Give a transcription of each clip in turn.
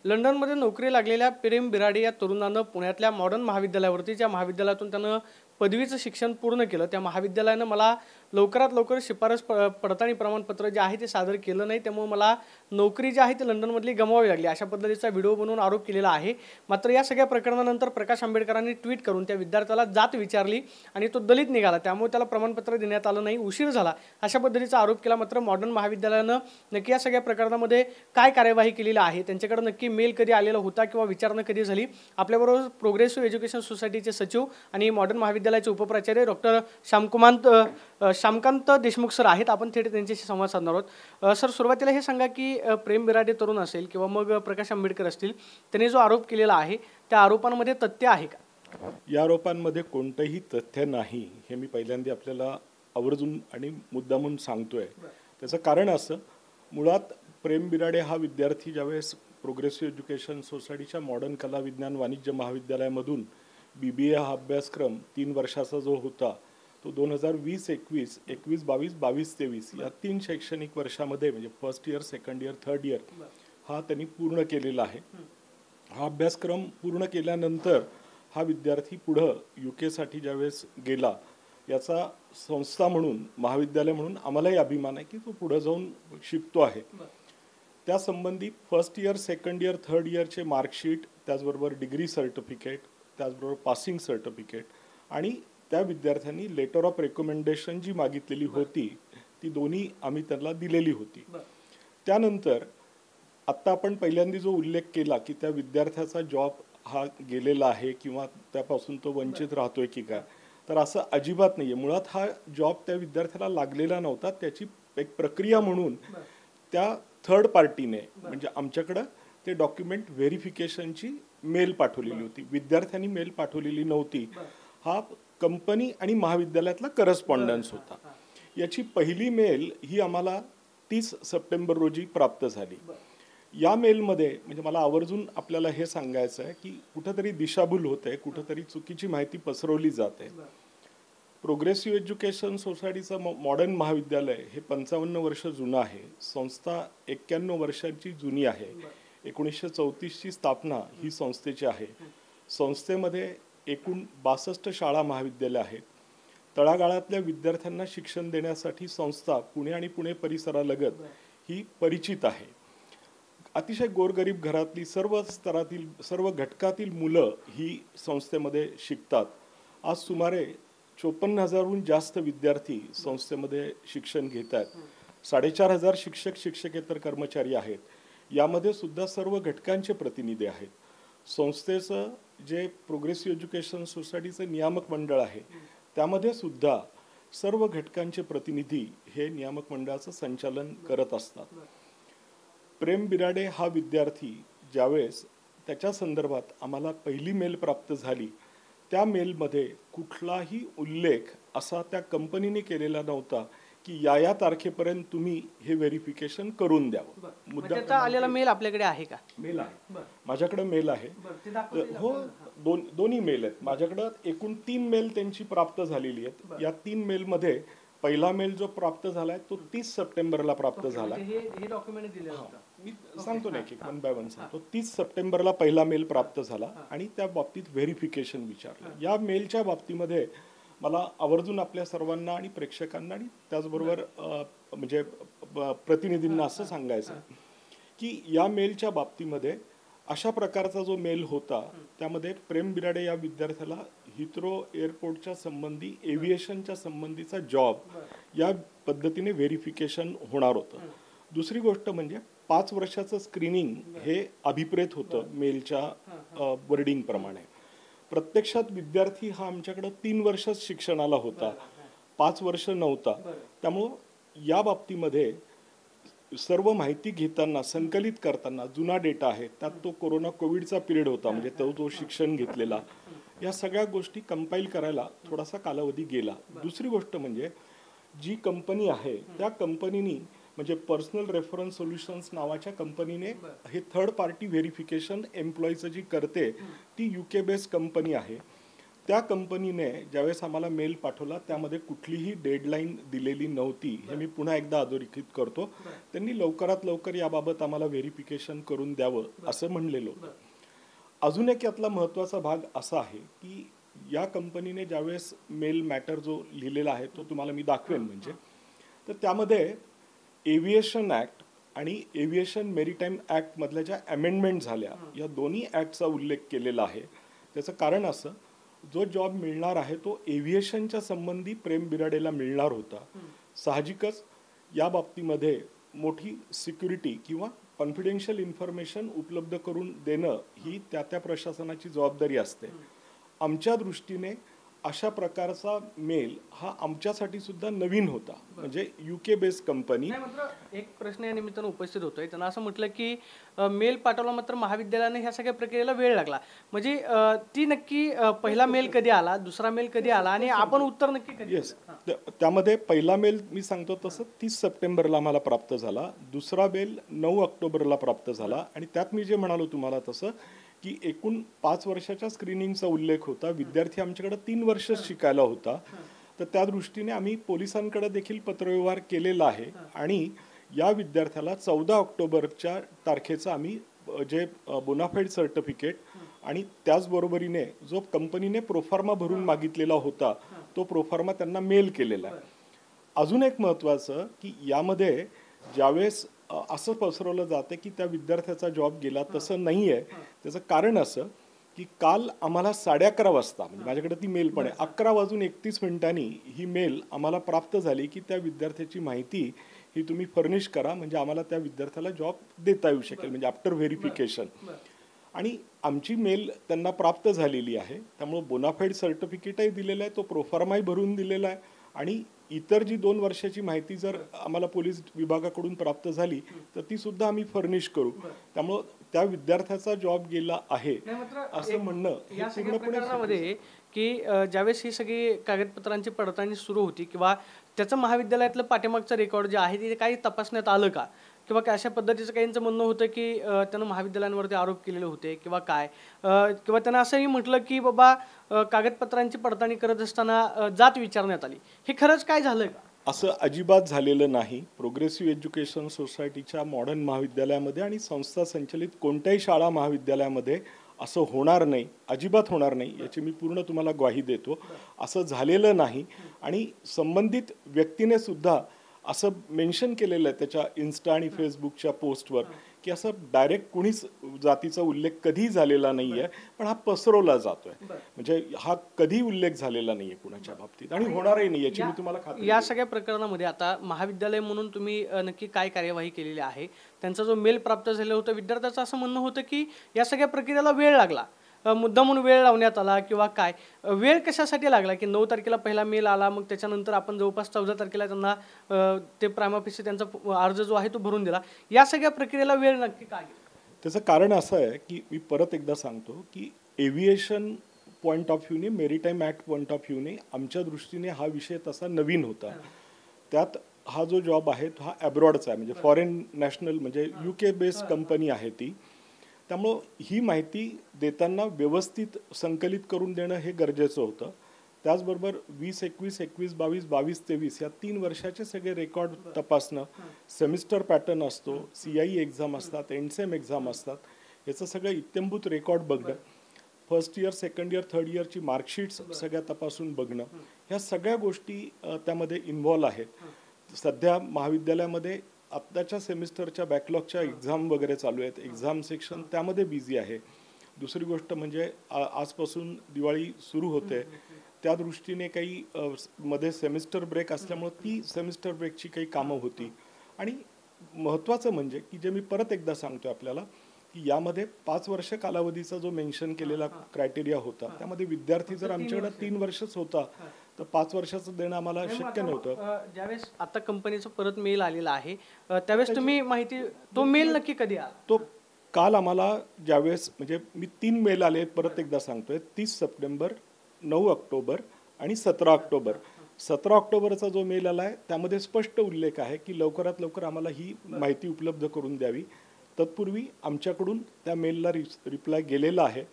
लंडनमध्ये नोकरी लागलेल्या प्रेम बिराडे या तरुणानं पुण्यातल्या मॉडर्न महाविद्यालयावरती ज्या महाविद्यालयातून त्यानं पदवीचं शिक्षण पूर्ण केलं त्या महाविद्यालयानं मला लवकरात लवकर शिफारस पडताळणी प्रमाणपत्र जे आहे ते सादर केलं नाही, त्यामुळे मला नोकरी जी आहे ती लंडनमधली गमवावी लागली अशा पद्धतीचा व्हिडिओ बनवून आरोप केलेला आहे। मात्र या सगळ्या प्रकरणानंतर प्रकाश आंबेडकरांनी ट्विट करून त्या विद्यार्थ्याला जात विचारली आणि तो दलित निघाला, त्यामुळे त्याला प्रमाणपत्र देण्यात आलं नाही, उशीर झाला अशा पद्धतीचा आरोप केला। मात्र मॉडर्न महाविद्यालयानं नक्की या सगळ्या प्रकरणामध्ये काय कार्यवाही केलेली आहे, त्यांच्याकडे नक्की मेल कधी आलेला होता किंवा विचारणा कधी झाली, आपल्याबरोबर प्रोग्रेसिव्ह एज्युकेशन सोसायटीचे सचिव आणि मॉडर्न महाविद्यालयाचे उपप्राचार्य डॉक्टर श्यामकांत देशमुख सर आहेत। आपण थेट त्यांच्याशी संवाद साधणार आहोत। सर, सुरुवातीला हे सांगा की प्रेम बिराडे तरुण असेल किंवा मग प्रकाश आंबेडकर असतील, त्यांनी जो आरोप केलेला आहे त्या आरोपांमध्ये तथ्य आहे का? या आरोपांमध्ये कोणतंही तथ्य नाही हे मी पहिल्यांदा आपल्याला आवर्जून आणि मुद्दामून सांगतोय। त्याचं कारण असं, मुळात प्रेम बिराडे हा विद्यार्थी ज्यावेळेस प्रोग्रेसिव्ह एज्युकेशन सोसायटीच्या मॉडर्न कला विज्ञान वाणिज्य महाविद्यालयामधून BBA हा अभ्यासक्रम 3 वर्षाचा जो होता तो 2020-21, 21-22, 22-23 या 3 शैक्षणिक वर्षामध्ये म्हणजे first year, second year, third year हा त्यांनी पूर्ण केलेला आहे। हा अभ्यासक्रम पूर्ण केल्यानंतर हा विद्यार्थी पुढं UK साठी ज्यावेळेस गेला, याचा संस्था म्हणून, महाविद्यालय म्हणून आम्हालाही अभिमान आहे की तो पुढे जाऊन शिकतो आहे। त्या संबंधी first year, second year, third इयरचे मार्कशीट, त्याचबरोबर डिग्री सर्टिफिकेट, त्याचबरोबर पासिंग सर्टिफिकेट आणि त्या विद्यार्थ्यांनी लेटर ऑफ रेकमेंडेशन जी मागितलेली होती ती दोन्ही आम्ही त्यांना दिलेली होती। त्यानंतर आत्ता आपण पहिल्यांदा जो उल्लेख केला की त्या विद्यार्थ्याचा जॉब हा गेलेला आहे किंवा त्यापासून तो वंचित राहतोय की काय, तर असं अजिबात नाहीये। मुळात हा जॉब त्या विद्यार्थ्याला लागलेला नव्हता, त्याची एक प्रक्रिया म्हणून त्या थर्ड पार्टीने म्हणजे आमच्याकडे ते डॉक्युमेंट व्हेरिफिकेशनची मेल पाठवलेली होती, विद्यार्थ्यांनी मेल पाठवलेली नव्हती। हा कंपनी आणि महाविद्यालयातला करस्पॉन्डन्स होता। याची पहिली मेल ही आम्हाला 30 सप्टेंबर रोजी प्राप्त झाली। या मेलमध्ये म्हणजे मला आवर्जून आपल्याला हे सांगायचं आहे की कुठेतरी दिशाभूल होते, कुठेतरी चुकीची माहिती पसरवली जाते। प्रोग्रेसिव्ह एज्युकेशन सोसायटीचं मॉडर्न महाविद्यालय हे 55 वर्ष जुनं आहे, संस्था 91 वर्षांची जुनी आहे। 1934 ची स्थापना ही संस्थेची आहे। संस्थेमध्ये एकूण 62 शाळा महाविद्यालय आहेत। तळागाळातल्या विद्यार्थ्यांना शिक्षण देण्यासाठी संस्था पुणे आणि पुणे परिसरालगत ही परिचित आहे। अतिशय गोरगरीब घरातली सर्व स्तरातील, सर्व घटकातील मुलं ही संस्थेमध्ये शिकतात। आज सुमारे 54,000हून जास्त विद्यार्थी संस्थेमध्ये शिक्षण घेत आहेत। 4,500 शिक्षक, शिक्षकेतर कर्मचारी आहेत। यामध्ये सुद्धा सर्व घटकांचे प्रतिनिधी आहेत। संस्थेचं जे प्रोग्रेसिव्ह एज्युकेशन सोसायटीचं नियामक मंडळ आहे त्यामध्ये सुद्धा सर्व घटकांचे प्रतिनिधी हे नियामक मंडळाचं संचालन करत असतात। प्रेम बिराडे हा विद्यार्थी ज्यावेळेस त्याच्या संदर्भात आम्हाला पहिली मेल प्राप्त झाली, त्या मेलमध्ये कुठलाही उल्लेख असा त्या कंपनीने केलेला नव्हता की या तारखेपर्यंत तुम्ही हे व्हेरिफिकेशन करून द्यावं। मुद्दा आलेला मेल आपल्याकडे आहे का? मेल आहे, माझ्याकडे मेल आहे। हो, दोन्ही मेल आहेत माझ्याकडे। एकूण 3 मेल त्यांची प्राप्त झालेली आहेत। या 3 मेलमध्ये पहिला मेल जो प्राप्त झालाय तो 30 सप्टेंबरला प्राप्त झाला। हे डॉक्युमेंट दिले होतं, मी सांगतो ना, एक वन बाय वन सांगतो। 30 सप्टेंबरला पहिला मेल प्राप्त झाला आणि त्या बाबतीत व्हेरिफिकेशन विचारलं। या मेलच्या बाबतीमध्ये मला आवर्जून आपल्या सर्वांना आणि प्रेक्षकांना आणि त्याचबरोबर म्हणजे प्रतिनिधींना असं सांगायचं की या मेलच्या बाबतीमध्ये अशा प्रकारचा जो मेल होता त्यामध्ये प्रेम बिराडे या विद्यार्थ्याला हिथ्रो एअरपोर्टच्या संबंधी, एव्हिएशनच्या संबंधीचा जॉब या पद्धतीने व्हेरिफिकेशन होणार होतं। दुसरी गोष्ट म्हणजे 5 वर्षाचं स्क्रीनिंग हे अभिप्रेत होतं मेलच्या वर्डिंग प्रमाणे। प्रत्यक्षात विद्यार्थी हा आमच्याकडे 3 वर्षच शिक्षणाला होता, 5 वर्ष नव्हता। त्यामुळे या बाबतीमध्ये सर्व माहिती घेताना, संकलित करताना जुना डेटा आहे, त्यात तो कोविडचा पिरियड होता, म्हणजे तो शिक्षण घेतलेला, या सगळ्या गोष्टी कंपाईल करायला थोडासा कालावधी गेला। दुसरी गोष्ट म्हणजे जी कंपनी आहे त्या कंपनीने म्हणजे पर्सनल रेफरन्स सोल्युशन्स नावाच्या कंपनीने हे थर्ड पार्टी व्हेरिफिकेशन एम्प्लॉईचं जी करते ती UK बेस्ड कंपनी आहे। त्या कंपनीने ज्यावेळेस आम्हाला मेल पाठवला त्यामध्ये कुठलीही डेडलाईन दिलेली नव्हती, हे मी पुन्हा एकदा अधोरेखित करतो. त्यांनी लवकरात लवकर याबाबत आम्हाला व्हेरिफिकेशन करून द्यावं असं म्हणलेलं होतं. अजून एक यातला महत्त्वाचा भाग असा आहे की या कंपनीने ज्यावेळेस मेल मॅटर जो लिहिलेला आहे तो तुम्हाला मी दाखवेन म्हणजे, तर त्यामध्ये एव्हिएशन ॲक्ट आणि एव्हिएशन मेरीटाईम ॲक्टमधल्या ज्या अमेंडमेंट झाल्या या दोन्ही ॲक्टचा उल्लेख केलेला आहे. त्याचं कारण असं, जो जॉब मिळणार आहे तो एव्हिएशनच्या संबंधी प्रेम बिराडेला मिळणार होता. साहजिकच या बाबतीमध्ये मोठी सिक्युरिटी किंवा कॉन्फिडेन्शियल इन्फॉर्मेशन उपलब्ध करून देणं ही त्या त्या प्रशासनाची जबाबदारी असते. आमच्या दृष्टीने अशा प्रकारचा मेल हा आमच्यासाठी सुद्धा नवीन होता. म्हणजे UK बेस्ड कंपनी. एक प्रश्न या निमित्तानं उपस्थित होतोय. त्यांना असं म्हटलं की मेल पाठवला मात्र महाविद्यालयाने ह्या सगळ्या प्रक्रियेला वेळ लागला. म्हणजे ती नक्की पहिला मेल कधी आला, दुसरा मेल कधी आला आणि आपण उत्तर नक्की कधी? येस, त्यामध्ये पहिला मेल मी सांगतो तसं 30 सप्टेंबरला आम्हाला प्राप्त झाला. दुसरा मेल 9 ऑक्टोबरला प्राप्त झाला. आणि त्यात मी जे म्हणालो तुम्हाला तसं की एकूण 5 वर्षाच्या स्क्रीनिंगचा उल्लेख होता. विद्यार्थी आमच्याकडे 3 वर्ष शिकायला होता. तर त्या दृष्टीने आम्ही पोलिसांकडे देखील पत्रव्यवहार केलेला आहे आणि या विद्यार्थ्याला 14 ऑक्टोबरच्या तारखेचं आम्ही जे बोनाफाईड सर्टिफिकेट आणि त्याचबरोबरीने जो कंपनीने प्रोफार्मा भरून मागितलेला होता तो प्रोफार्मा त्यांना मेल केलेला आहे. अजून एक महत्त्वाचं की यामध्ये ज्यावेळेस असं पसरवलं जातं की त्या विद्यार्थ्याचा जॉब गेला, तसं नाही आहे. त्याचं कारण असं की काल आम्हाला 11:30 वाजता, म्हणजे माझ्याकडे ती मेल पण आहे, 11:31 ही मेल आम्हाला प्राप्त झाली की त्या विद्यार्थ्याची माहिती ही तुम्ही फर्निश करा, म्हणजे आम्हाला त्या विद्यार्थ्याला जॉब देता येऊ शकेल, म्हणजे आफ्टर व्हेरिफिकेशन. आणि आमची मेल त्यांना प्राप्त झालेली आहे. त्यामुळे बोनाफाईड सर्टिफिकेटही दिलेलं आहे, तो प्रोफार्माही भरून दिलेला आहे. आणि इतर जी 2 वर्षाची माहिती जर आम्हाला पोलीस विभागाकडून प्राप्त झाली तर ती सुद्धा आम्ही फर्निश करू. त्यामुळं त्या विद्यार्थ्याचा जॉब गेला आहे असं म्हणणं या सगळ्या प्रकरणामध्ये की ज्यावेळेस ही सगळी कागदपत्रांची पडताळणी सुरू होती किंवा त्याचं महाविद्यालयातलं पाठीमागचं रेकॉर्ड जे आहे ते काही तपासण्यात आलं का, किंवा अशा पद्धतीचं काहींचं म्हणणं होतं की त्यानं महाविद्यालयांवरती आरोप केलेले होते किंवा काय, किंवा त्यानं असंही म्हटलं की बाबा कागदपत्रांची पडताळणी करत असताना जात विचारण्यात आली. हे खरंच काय झालं का? असं अजिबात झालेलं नाही. प्रोग्रेसिव्ह एज्युकेशन सोसायटीच्या मॉडर्न महाविद्यालयामध्ये आणि संस्था संचलित कोणत्याही शाळा महाविद्यालयामध्ये असं होणार नाही, अजिबात होणार नाही, याची मी पूर्ण तुम्हाला ग्वाही देतो. असं झालेलं नाही. आणि संबंधित व्यक्तीने सुद्धा असं मेन्शन केलेलं आहे त्याच्या इन्स्टा आणि फेसबुकच्या पोस्टवर की असं डायरेक्ट कुणीच जातीचा उल्लेख कधी झालेला नाही आहे, पण हा पसरवला जातोय. म्हणजे हा कधी उल्लेख झालेला नाही आहे कुणाच्या बाबतीत आणि होणारही नाही, याची मी तुम्हाला खात्री. या सगळ्या प्रकरणामध्ये आता महाविद्यालय म्हणून तुम्ही नक्की काय कार्यवाही केलेली आहे? त्यांचा जो मेल प्राप्त झालेला होता विद्यार्थ्याचं असं म्हणणं होतं की या सगळ्या प्रक्रियेला वेळ लागला, मुद्दा म्हणून वेळ लावण्यात आला किंवा काय, वेळ कशासाठी लागला की 9 तारखेला पहिला मेल आला, मग त्याच्यानंतर आपण जवळपास 14 तारखेला त्यांना ते प्रायमा फेसी त्यांचा अर्ज जो आहे तो भरून दिला. या सगळ्या प्रक्रियेला वेळ नक्की काय? त्याचं कारण असं आहे की मी परत एकदा सांगतो की एव्हिएशन पॉईंट ऑफ व्ह्यूने, मेरीटाईम ॲक्ट पॉईंट ऑफ व्ह्यूने आमच्या दृष्टीने हा विषय तसा नवीन होता. त्यात हा जो जॉब आहे हा ॲब्रॉडचा आहे, म्हणजे फॉरेन नॅशनल, म्हणजे UK बेस्ड कंपनी आहे ती. त्यामुळं ही माहिती देताना व्यवस्थित संकलित करून देणं हे गरजेचं होतं. त्याचबरोबर 2021, 21, 22, 22-23 या 3 वर्षाचे सगळे रेकॉर्ड तपासणं, सेमिस्टर पॅटर्न असतो, CIE एक्झाम असतात, एंडसेम एक्झाम असतात, याचं सगळं इत्यंभूत रेकॉर्ड बघणं, first year, second year, third इयरची मार्कशीट्स सगळ्या तपासून बघणं, ह्या सगळ्या गोष्टी त्यामध्ये इन्व्हॉल्व आहेत. सध्या महाविद्यालयामध्ये आत्ताच्या सेमिस्टरच्या बॅकलॉगच्या एक्झाम वगैरे चालू आहेत, एक्झाम सेक्शन त्यामध्ये बिझी आहे. दुसरी गोष्ट म्हणजे आजपासून दिवाळी सुरू होते, त्या दृष्टीने काही मध्ये सेमिस्टर ब्रेक असल्यामुळे ती सेमिस्टर ब्रेकची काही कामं होती. आणि महत्त्वाचं म्हणजे की जे मी परत एकदा सांगतोय आपल्याला की यामध्ये 5 वर्ष कालावधीचा जो मेन्शन केलेला क्रायटेरिया होता, त्यामध्ये विद्यार्थी जर आमच्याकडे 3 वर्षच होता तर 5 वर्षाचं देणं आम्हाला शक्य नव्हतं. ज्यावेळेस आता कंपनीचा परत मेल आलेला आहे त्यावेळेस तुम्ही माहिती, तो मेल नक्की कधी आला? तो काल आम्हाला ज्यावेळेस, म्हणजे मी 3 मेल आले परत एकदा सांगतोय, 30 सप्टेंबर, 9 ऑक्टोबर आणि 17 ऑक्टोबर. 17 ऑक्टोबरचा जो मेल आला आहे त्यामध्ये स्पष्ट उल्लेख आहे की लवकरात लवकर आम्हाला ही माहिती उपलब्ध करून द्यावी. तत्पूर्वी आमच्याकडून त्या मेलला रिप्लाय गेलेला आहे.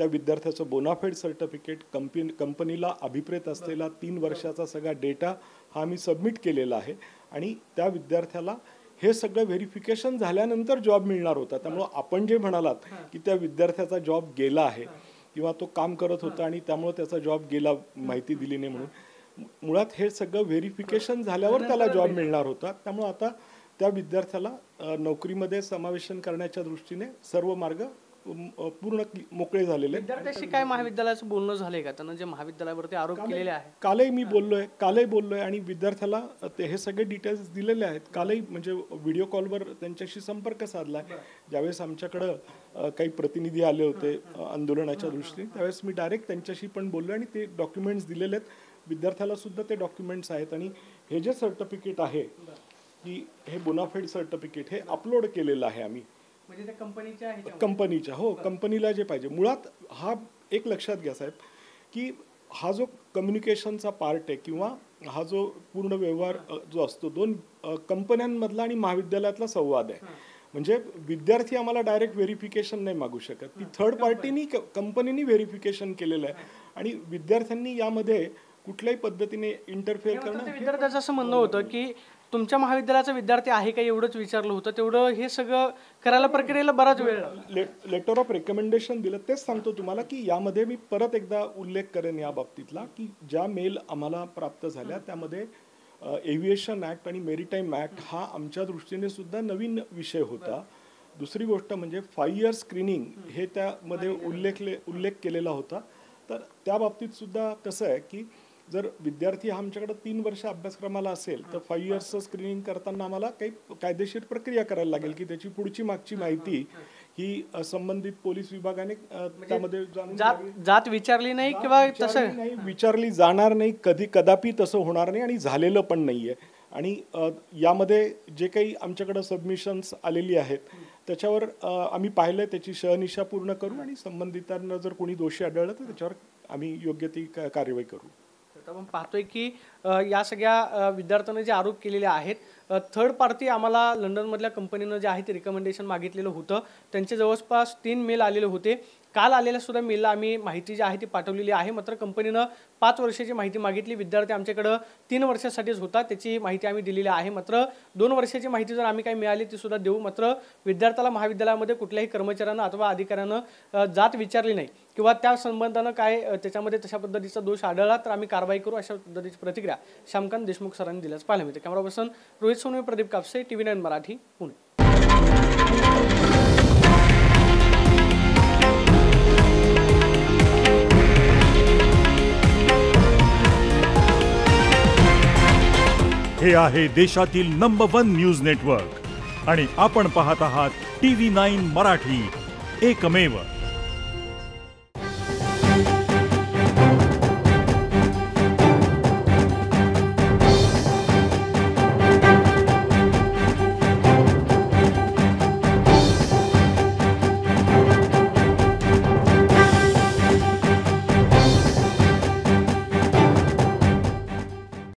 त्या विद्यार्थ्याचं बोनाफाईड सर्टिफिकेट, कंपनीला अभिप्रेत असलेला 3 वर्षाचा सगळा डेटा हा मी सबमिट केलेला आहे आणि त्या विद्यार्थ्याला हे सगळं व्हेरिफिकेशन झाल्यानंतर जॉब मिळणार होता. त्यामुळं आपण जे म्हणालात की त्या विद्यार्थ्याचा जॉब गेला आहे किंवा तो काम करत होता आणि त्यामुळे त्याचा जॉब गेला, माहिती दिली नाही म्हणून, मुळात हे सगळं व्हेरिफिकेशन झाल्यावर त्याला जॉब मिळणार होता. त्यामुळे आता त्या विद्यार्थ्याला नोकरीमध्ये समावेशन करण्याच्या दृष्टीने सर्व मार्ग पूर्ण मोकळे झालेले. विद्यार्थ्याशी काय महाविद्यालयाचं बोलणं झालंय का? त्यानं जे महाविद्यालयावरती आरोप केलेले आहे कालही बोललोय आणि विद्यार्थ्याला हे सगळे डिटेल्स दिलेले आहेत. कालही म्हणजे व्हिडिओ कॉलवर त्यांच्याशी संपर्क साधलाय. ज्यावेळेस आमच्याकडं काही प्रतिनिधी आले होते आंदोलनाच्या दृष्टीने, त्यावेळेस मी डायरेक्ट त्यांच्याशी पण बोललो आणि ते डॉक्युमेंट्स दिलेले आहेत. विद्यार्थ्याला सुद्धा ते डॉक्युमेंट्स आहेत आणि हे जे सर्टिफिकेट आहे की हे बोनाफाईड सर्टिफिकेट हे अपलोड केलेलं आहे आम्ही कंपनीच्या. हो, कंपनीला जे पाहिजे. मुळात हा एक लक्षात घ्या साहेब की हा जो कम्युनिकेशनचा पार्ट आहे किंवा हा जो पूर्ण व्यवहार जो असतो दोन कंपन्यांमधला आणि महाविद्यालयातला संवाद आहे. म्हणजे विद्यार्थी आम्हाला डायरेक्ट व्हेरिफिकेशन नाही मागू शकत. ती थर्ड पार्टीनी कंपनीनी व्हेरिफिकेशन केलेलं आहे आणि विद्यार्थ्यांनी यामध्ये कुठल्याही पद्धतीने इंटरफेअर करणं. विद्यार्थ्याचं असं म्हणणं होतं की तुमच्या महाविद्यालयाचा विद्यार्थी आहे का एवढंच विचारलं होतं, तेवढं हे सगळं करायला प्रक्रियेला बराच वेळ. लेटर ऑफ रेकमेंडेशन दिलं. तेच सांगतो तुम्हाला की यामध्ये मी परत एकदा उल्लेख करेन या बाबतीतला की ज्या मेल आम्हाला प्राप्त झाल्या त्यामध्ये एव्हिएशन ॲक्ट आणि मेरीटाईम ॲक्ट हा आमच्या दृष्टीने सुद्धा नवीन विषय होता. दुसरी गोष्ट म्हणजे 5 इयर स्क्रीनिंग हे त्यामध्ये उल्लेख केलेला होता. तर त्या बाबतीत सुद्धा कसं आहे की जर विद्यार्थी हा आमच्याकडे 3 वर्ष अभ्यासक्रमाला असेल तर 5 इयर्सचं स्क्रीनिंग करताना आम्हाला काही कायदेशीर प्रक्रिया करायला लागेल की त्याची पुढची मागची माहिती ही संबंधित पोलीस विभागाने त्यामध्ये जात विचारली नाही किंवा तसं नाही विचारली जाणार नाही, कदापि तसं होणार नाही आणि झालेलं पण नाहीये. आणि यामध्ये जे काही आमच्याकडे सबमिशन्स आलेली आहेत त्याच्यावर आम्ही पाहिलंय, त्याची शहनिशा पूर्ण करू आणि संबंधितांना जर कोणी दोषी आढळलं तर त्याच्यावर आम्ही योग्य ती कार्यवाही करू. आपण पाहतोय की या सगळ्या विद्यार्थ्यांना जे आरोप केलेले आहेत, थर्ड पार्टी आम्हाला लंडनमधल्या कंपनीनं जे आहे ते रिकमेंडेशन मागितलेलं होतं. त्यांचे जवळपास 3 मेल आलेले होते. काल आलेल्या सुद्धा मेलला आम्ही माहिती जी आहे ती पाठवलेली आहे. मात्र कंपनीनं 5 वर्षाची माहिती मागितली. विद्यार्थी आमच्याकडं 3 वर्षासाठीच होता, त्याची माहिती आम्ही दिलेली आहे. मात्र 2 वर्षाची माहिती जर आम्ही काही मिळाली ती सुद्धा देऊ. मात्र विद्यार्थ्याला महाविद्यालयामध्ये कुठल्याही कर्मचाऱ्यानं अथवा अधिकाऱ्यानं जात विचारली नाही किंवा त्या संबंधानं काय त्याच्यामध्ये तशा पद्धतीचा दोष आढळला तर आम्ही कारवाई करू, अशा पद्धतीची प्रतिक्रिया श्यामकांत देशमुख सरांनी दिल्याचं पाहायला मिळते. Camera person Rohit Sonve, Pradeep Kapse, TV9 Marathi, Pune. हे आहे देशातील नंबर 1 न्यूज नेटवर्क आणि आपण पाहत आहात TV9 मराठी, एकमेव.